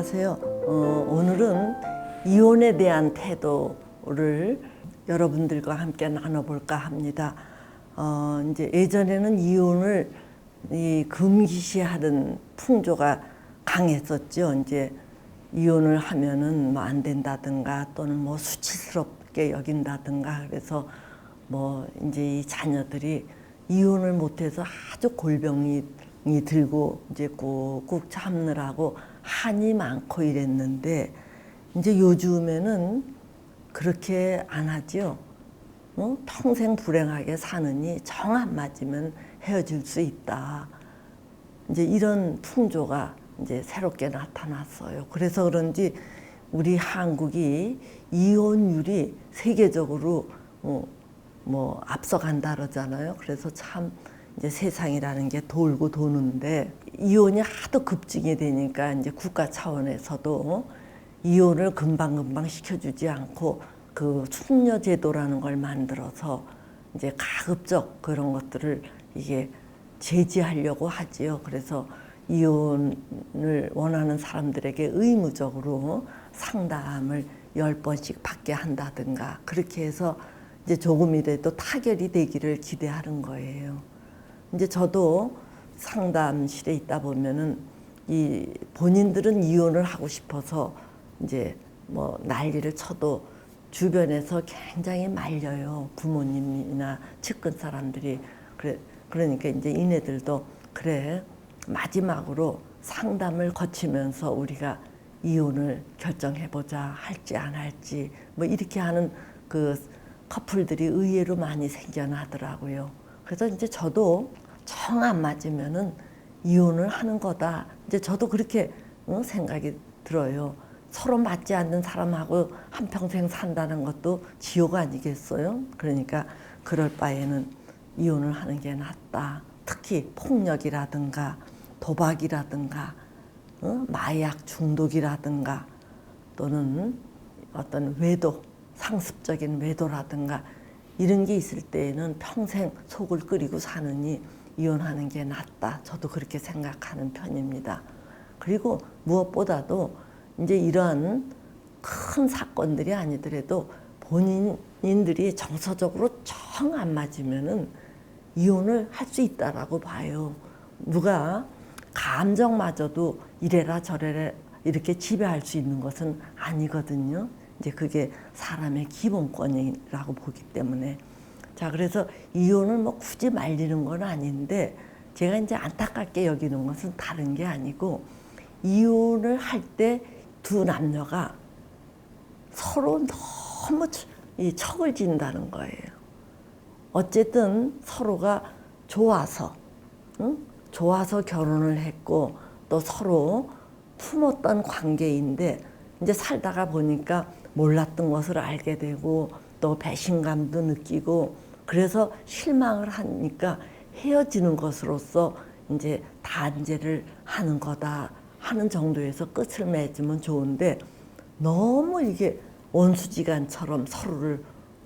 안녕하세요. 오늘은 이혼에 대한 태도를 여러분들과 함께 나눠볼까 합니다. 이제 예전에는 이혼을 금기시하는 풍조가 강했었죠. 이제 이혼을 하면은 뭐 안 된다든가 또는 뭐 수치스럽게 여긴다든가 그래서 뭐 이제 이 자녀들이 이혼을 못해서 아주 골병이 들고 이제 꾹꾹 참느라고 한이 많고 이랬는데 이제 요즘에는 그렇게 안 하지요. 평생 불행하게 사느니 정 안 맞으면 헤어질 수 있다. 이제 이런 풍조가 이제 새롭게 나타났어요. 그래서 그런지 우리 한국이 이혼율이 세계적으로 뭐 앞서간다 그러잖아요. 그래서 참 이제 세상이라는 게 돌고 도는데 이혼이 하도 급증이 되니까 이제 국가 차원에서도 이혼을 금방금방 시켜주지 않고 그 숙려 제도라는 걸 만들어서 이제 가급적 그런 것들을 이게 제지하려고 하지요. 그래서 이혼을 원하는 사람들에게 의무적으로 상담을 10번씩 받게 한다든가 그렇게 해서 이제 조금이라도 타결이 되기를 기대하는 거예요. 이제 저도 상담실에 있다 보면은 이 본인들은 이혼을 하고 싶어서 이제 뭐 난리를 쳐도 주변에서 굉장히 말려요. 부모님이나 측근 사람들이. 그러니까 이제 이네들도 그래 마지막으로 상담을 거치면서 우리가 이혼을 결정해보자 할지 안 할지 뭐 이렇게 하는 그 커플들이 의외로 많이 생겨나더라고요. 그래서 이제 저도 정 안 맞으면은 이혼을 하는 거다. 이제 저도 그렇게 생각이 들어요. 서로 맞지 않는 사람하고 한평생 산다는 것도 지옥 아니겠어요? 그러니까 그럴 바에는 이혼을 하는 게 낫다. 특히 폭력이라든가 도박이라든가 마약 중독이라든가 또는 어떤 외도, 상습적인 외도라든가 이런 게 있을 때에는 평생 속을 끓이고 사느니 이혼하는 게 낫다. 저도 그렇게 생각하는 편입니다. 그리고 무엇보다도 이제 이러한 큰 사건들이 아니더라도 본인들이 정서적으로 정 안 맞으면은 이혼을 할 수 있다라고 봐요. 누가 감정마저도 이래라 저래라 이렇게 지배할 수 있는 것은 아니거든요. 이제 그게 사람의 기본권이라고 보기 때문에. 자, 그래서 이혼을 뭐 굳이 말리는 건 아닌데 제가 이제 안타깝게 여기는 것은 다른 게 아니고 이혼을 할 때 두 남녀가 서로 너무 척을 진다는 거예요. 어쨌든 서로가 좋아서, 좋아서 결혼을 했고 또 서로 품었던 관계인데 이제 살다가 보니까 몰랐던 것을 알게 되고 또 배신감도 느끼고 그래서 실망을 하니까 헤어지는 것으로서 이제 단죄를 하는 거다 하는 정도에서 끝을 맺으면 좋은데 너무 이게 원수지간처럼 서로를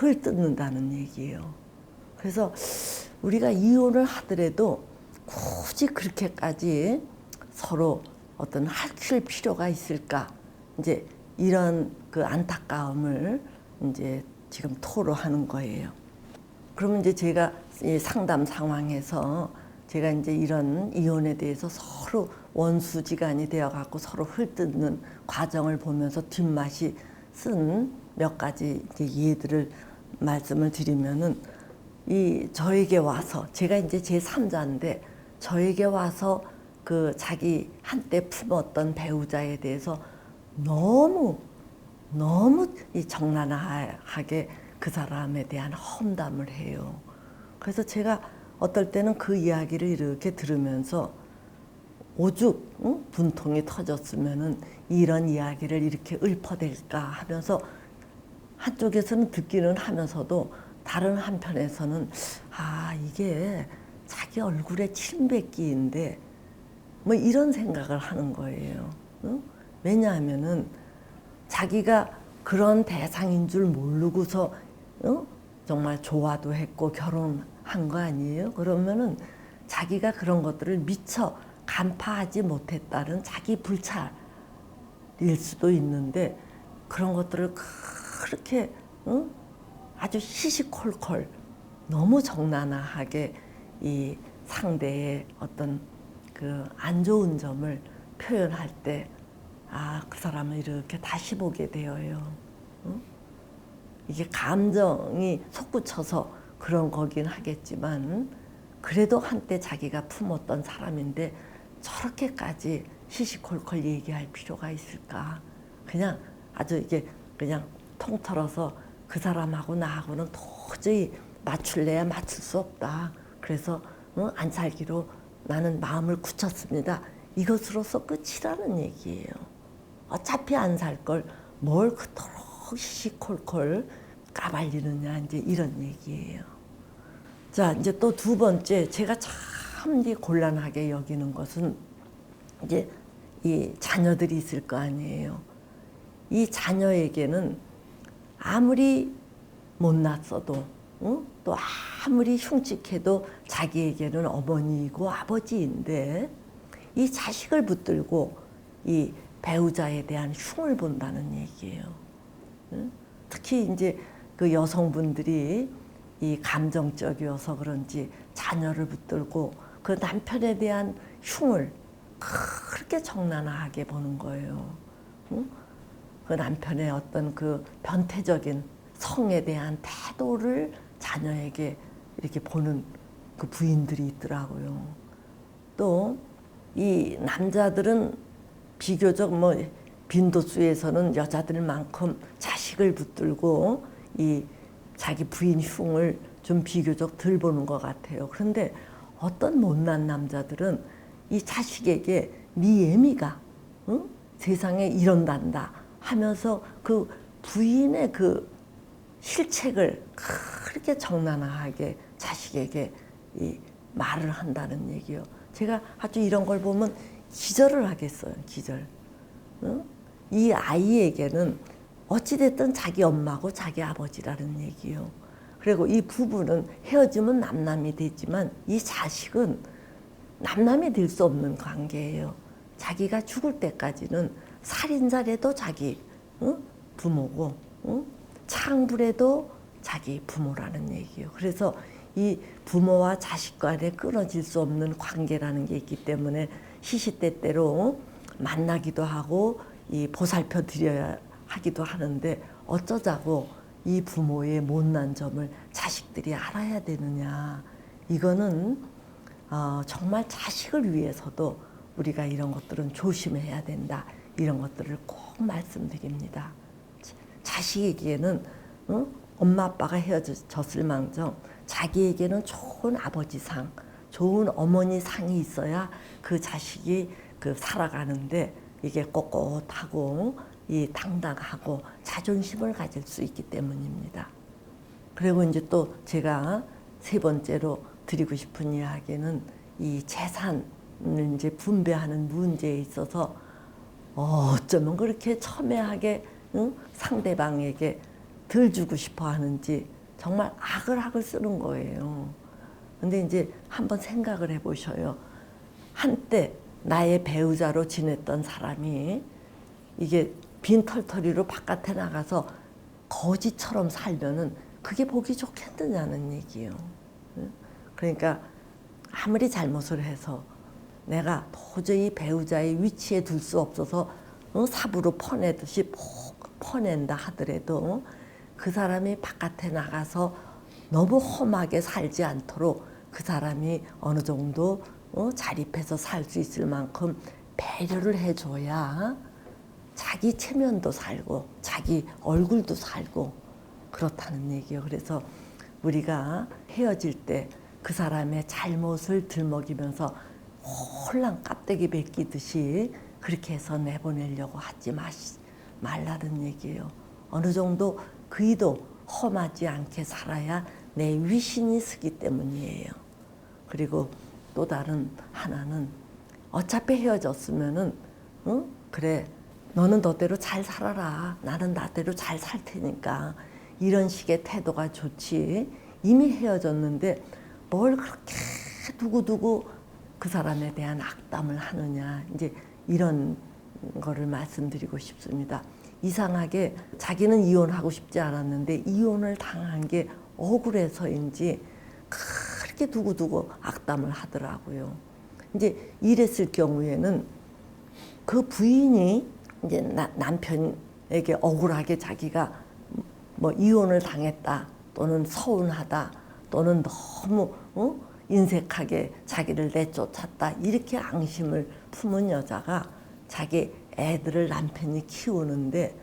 헐뜯는다는 얘기예요. 그래서 우리가 이혼을 하더라도 굳이 그렇게까지 서로 어떤 할칠 필요가 있을까? 이제 이런 그 안타까움을 이제 지금 토로하는 거예요. 그러면 이제 제가 이 상담 상황에서 제가 이제 이런 이혼에 대해서 서로 원수지간이 되어갖고 서로 헐뜯는 과정을 보면서 뒷맛이 쓴 몇 가지 예들을 말씀을 드리면은 저에게 와서 제가 이제 제3자인데 저에게 와서 그 자기 한때 품었던 배우자에 대해서 너무 정나하게 그 사람에 대한 험담을 해요. 그래서 제가 어떨 때는 그 이야기를 이렇게 들으면서 오죽 분통이 터졌으면은 이런 이야기를 이렇게 읊어댈까 하면서 한쪽에서는 듣기는 하면서도 다른 한편에서는 이게 자기 얼굴에 침뱉기인데 뭐 이런 생각을 하는 거예요. 왜냐하면은 자기가 그런 대상인 줄 모르고서 정말 좋아도 했고 결혼한 거 아니에요? 그러면은 자기가 그런 것들을 미처 간파하지 못했다는 자기 불찰 일 수도 있는데 그런 것들을 그렇게 아주 시시콜콜 너무 적나라하게 이 상대의 어떤 그 안 좋은 점을 표현할 때 그 사람을 이렇게 다시 보게 되어요. 이게 감정이 솟구쳐서 그런 거긴 하겠지만 그래도 한때 자기가 품었던 사람인데 저렇게까지 시시콜콜 얘기할 필요가 있을까? 그냥 아주 이게 그냥 통틀어서 그 사람하고 나하고는 도저히 맞출래야 맞출 수 없다. 그래서 안 살기로 나는 마음을 굳혔습니다. 이것으로서 끝이라는 얘기예요. 어차피 안 살 걸 뭘 그토록 시시콜콜 까발리느냐 이제 이런 얘기예요. 자, 이제 또 두 번째 제가 참 곤란하게 여기는 것은 이제 이 자녀들이 있을 거 아니에요. 이 자녀에게는 아무리 못났어도 또 아무리 흉측해도 자기에게는 어머니이고 아버지인데 이 자식을 붙들고 이 배우자에 대한 흉을 본다는 얘기예요. 특히 이제 그 여성분들이 이 감정적이어서 그런지 자녀를 붙들고 그 남편에 대한 흉을 그렇게 적나라하게 보는 거예요. 그 남편의 어떤 그 변태적인 성에 대한 태도를 자녀에게 이렇게 보는 그 부인들이 있더라고요. 또 이 남자들은 비교적 뭐 빈도수에서는 여자들만큼 자식을 붙들고 이 자기 부인 흉을 좀 비교적 덜 보는 것 같아요. 그런데 어떤 못난 남자들은 이 자식에게 네 애미가 세상에 이런단다 하면서 그 부인의 그 실책을 그렇게 적나라하게 자식에게 이 말을 한다는 얘기요. 제가 아주 이런 걸 보면 기절을 하겠어요. 기절. 이 아이에게는 어찌됐든 자기 엄마고 자기 아버지라는 얘기요. 그리고 이 부부는 헤어지면 남남이 되지만 이 자식은 남남이 될 수 없는 관계예요. 자기가 죽을 때까지는 살인자라도 자기 부모고 창부라도 자기 부모라는 얘기예요. 그래서 이 부모와 자식 간에 끊어질 수 없는 관계라는 게 있기 때문에 시시때때로 만나기도 하고 이 보살펴 드려야 하기도 하는데 어쩌자고 이 부모의 못난 점을 자식들이 알아야 되느냐. 이거는 정말 자식을 위해서도 우리가 이런 것들은 조심해야 된다. 이런 것들을 꼭 말씀드립니다. 자식에게는 엄마 아빠가 헤어졌을 망정 자기에게는 좋은 아버지상, 좋은 어머니상이 있어야 그 자식이 그 살아가는데 이게 꼿꼿하고 이 당당하고 자존심을 가질 수 있기 때문입니다. 그리고 이제 또 제가 세 번째로 드리고 싶은 이야기는 이 재산을 이제 분배하는 문제에 있어서 어쩌면 그렇게 첨예하게 상대방에게 덜 주고 싶어 하는지 정말 악을 쓰는 거예요. 근데 이제 한번 생각을 해보셔요. 한때 나의 배우자로 지냈던 사람이 이게 빈털터리로 바깥에 나가서 거지처럼 살면은 그게 보기 좋겠느냐는 얘기예요. 그러니까 아무리 잘못을 해서 내가 도저히 배우자의 위치에 둘 수 없어서 삽으로 퍼내듯이 퍼낸다 하더라도 그 사람이 바깥에 나가서 너무 험하게 살지 않도록 그 사람이 어느 정도 자립해서 살 수 있을 만큼 배려를 해줘야 자기 체면도 살고 자기 얼굴도 살고 그렇다는 얘기예요. 그래서 우리가 헤어질 때 그 사람의 잘못을 들먹이면서 홀랑 깝대기 베끼듯이 그렇게 해서 내보내려고 하지 말라는 얘기예요. 어느 정도 그이도 험하지 않게 살아야 내 위신이 서기 때문이에요. 그리고 또 다른 하나는 어차피 헤어졌으면은 그래 너는 너대로 잘 살아라. 나는 나대로 잘 살 테니까 이런 식의 태도가 좋지. 이미 헤어졌는데 뭘 그렇게 두고두고 그 사람에 대한 악담을 하느냐. 이제 이런 거를 말씀드리고 싶습니다. 이상하게 자기는 이혼하고 싶지 않았는데 이혼을 당한 게 억울해서인지 그렇게 두고두고 악담을 하더라고요. 이제 이랬을 경우에는 그 부인이 이제 남편에게 억울하게 자기가 뭐 이혼을 당했다 또는 서운하다 또는 너무 인색하게 자기를 내쫓았다 이렇게 앙심을 품은 여자가 자기 애들을 남편이 키우는데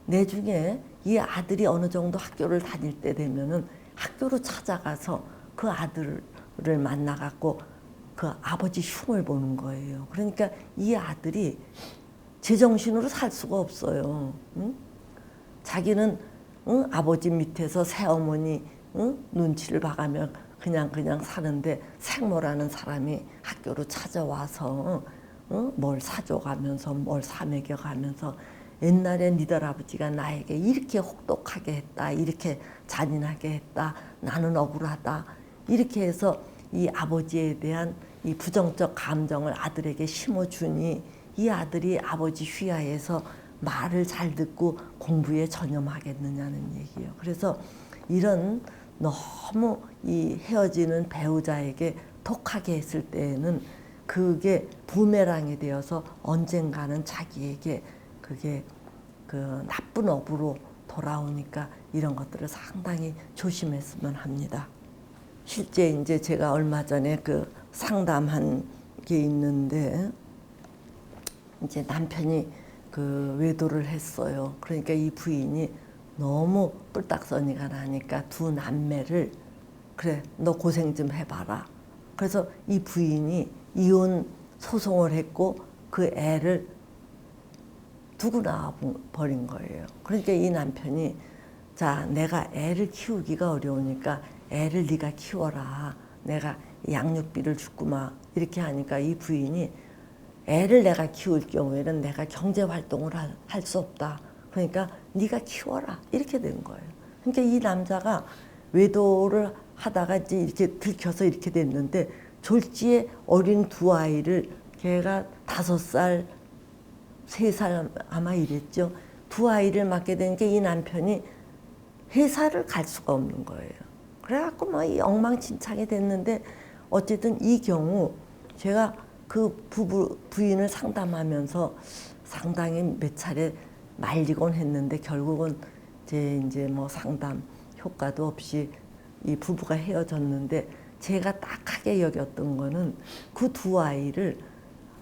내중에 이 아들이 어느 정도 학교를 다닐 때 되면은 학교로 찾아가서 그 아들을 만나갖고 그 아버지 흉을 보는 거예요. 그러니까 이 아들이 제정신으로 살 수가 없어요. 응? 자기는 아버지 밑에서 새어머니 눈치를 봐가며 그냥 사는데 생모라는 사람이 학교로 찾아와서 뭘 사줘가면서 뭘 사먹여가면서 옛날에 니들 아버지가 나에게 이렇게 혹독하게 했다, 이렇게 잔인하게 했다, 나는 억울하다 이렇게 해서 이 아버지에 대한 이 부정적 감정을 아들에게 심어주니 이 아들이 아버지 휘하에서 말을 잘 듣고 공부에 전념하겠느냐는 얘기예요. 그래서 이런 너무 이 헤어지는 배우자에게 독하게 했을 때에는 그게 부메랑이 되어서 언젠가는 자기에게 그게 그 나쁜 업으로 돌아오니까 이런 것들을 상당히 조심했으면 합니다. 실제 이제 제가 얼마 전에 그 상담한 게 있는데 이제 남편이 그 외도를 했어요. 그러니까 이 부인이 너무 뿔딱서니가 나니까 두 남매를 그래 너 고생 좀 해봐라. 그래서 이 부인이 이혼 소송을 했고 그 애를 두고 나와 버린 거예요. 그러니까 이 남편이 자 내가 애를 키우기가 어려우니까 애를 네가 키워라. 내가 양육비를 주구마 이렇게 하니까 이 부인이 애를 내가 키울 경우에는 내가 경제 활동을 할 수 없다. 그러니까 네가 키워라 이렇게 된 거예요. 그러니까 이 남자가 외도를 하다가 이제 이렇게 들켜서 이렇게 됐는데 졸지에 어린 두 아이를 걔가 5살, 3살 아마 이랬죠. 두 아이를 맡게 되니까 이 남편이 회사를 갈 수가 없는 거예요. 그래갖고 뭐 이 엉망진창이 됐는데 어쨌든 이 경우 제가 그 부인을 상담하면서 상당히 몇 차례 말리곤 했는데 결국은 이제 뭐 상담 효과도 없이 이 부부가 헤어졌는데 제가 딱하게 여겼던 거는 그 두 아이를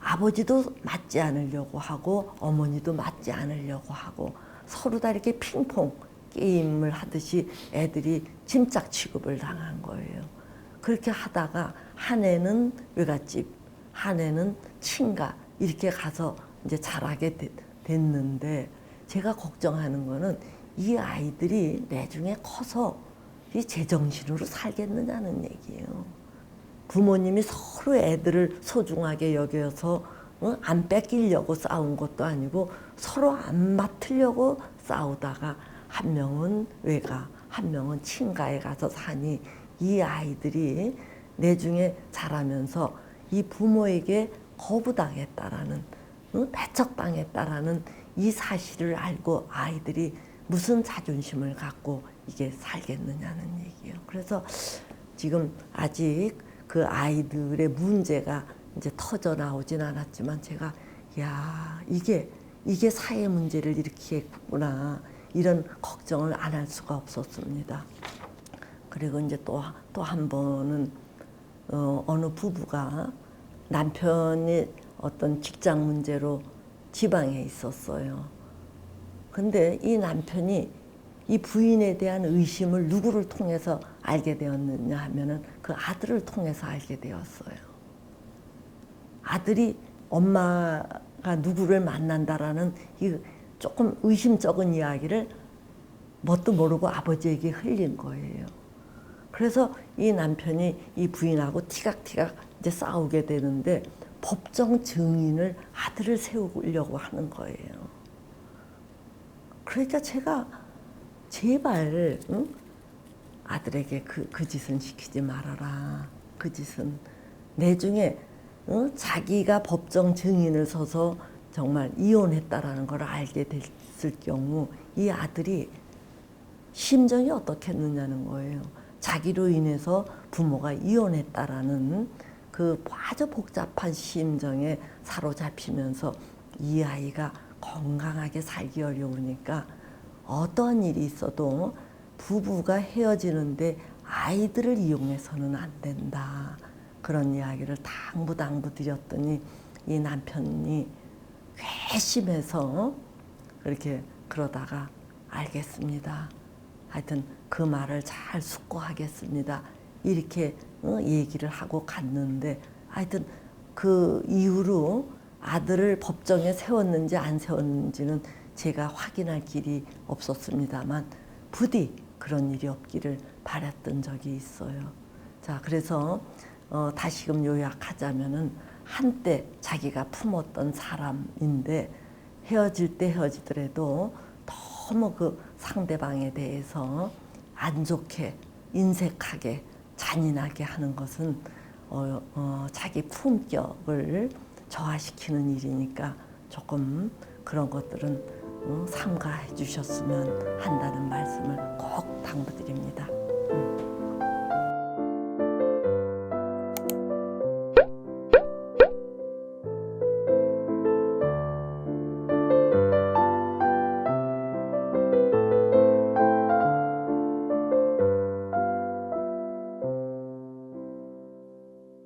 아버지도 맞지 않으려고 하고 어머니도 맞지 않으려고 하고 서로 다 이렇게 핑퐁 게임을 하듯이 애들이 짐짝 취급을 당한 거예요. 그렇게 하다가 한 애는 외갓집, 한 애는 친가 이렇게 가서 이제 자라게 됐는데 제가 걱정하는 거는 이 아이들이 나중에 커서 이 제정신으로 살겠느냐는 얘기예요. 부모님이 서로 애들을 소중하게 여겨서 안 뺏기려고 싸운 것도 아니고 서로 안 맡으려고 싸우다가 한 명은 외가, 한 명은 친가에 가서 사니 이 아이들이 나중에 자라면서 이 부모에게 거부당했다라는 배척당했다라는 이 사실을 알고 아이들이 무슨 자존심을 갖고 이게 살겠느냐는 얘기예요. 그래서 지금 아직 그 아이들의 문제가 이제 터져 나오진 않았지만 제가 야 이게 사회 문제를 일으키겠구나 이런 걱정을 안 할 수가 없었습니다. 그리고 이제 또 한 번은 어느 부부가 남편이 어떤 직장 문제로 지방에 있었어요. 근데 이 남편이 이 부인에 대한 의심을 누구를 통해서 알게 되었느냐 하면은 그 아들을 통해서 알게 되었어요. 아들이 엄마가 누구를 만난다라는 이 조금 의심쩍은 이야기를 뭣도 모르고 아버지에게 흘린 거예요. 그래서 이 남편이 이 부인하고 티각티각 이제 싸우게 되는데 법정 증인을 아들을 세우려고 하는 거예요. 그러니까 제가 제발 아들에게 그 짓은 시키지 말아라. 그 짓은 나중에 자기가 법정 증인을 서서 정말 이혼했다라는 걸 알게 됐을 경우 이 아들이 심정이 어떻겠느냐는 거예요. 자기로 인해서 부모가 이혼했다라는 그 아주 복잡한 심정에 사로잡히면서 이 아이가 건강하게 살기 어려우니까 어떠한 일이 있어도 부부가 헤어지는데 아이들을 이용해서는 안 된다. 그런 이야기를 당부 드렸더니 이 남편이 괘씸해서 그렇게 그러다가 알겠습니다. 하여튼 그 말을 잘 숙고하겠습니다. 이렇게 얘기를 하고 갔는데 하여튼 그 이후로 아들을 법정에 세웠는지 안 세웠는지는 제가 확인할 길이 없었습니다만 부디 그런 일이 없기를 바랐던 적이 있어요. 자, 그래서 다시금 요약하자면은 한때 자기가 품었던 사람인데 헤어질 때 헤어지더라도 너무 그 상대방에 대해서 안 좋게 인색하게 잔인하게 하는 것은 자기 품격을 저하시키는 일이니까 조금 그런 것들은 삼가해 주셨으면 한다는 말씀을 꼭 당부드립니다.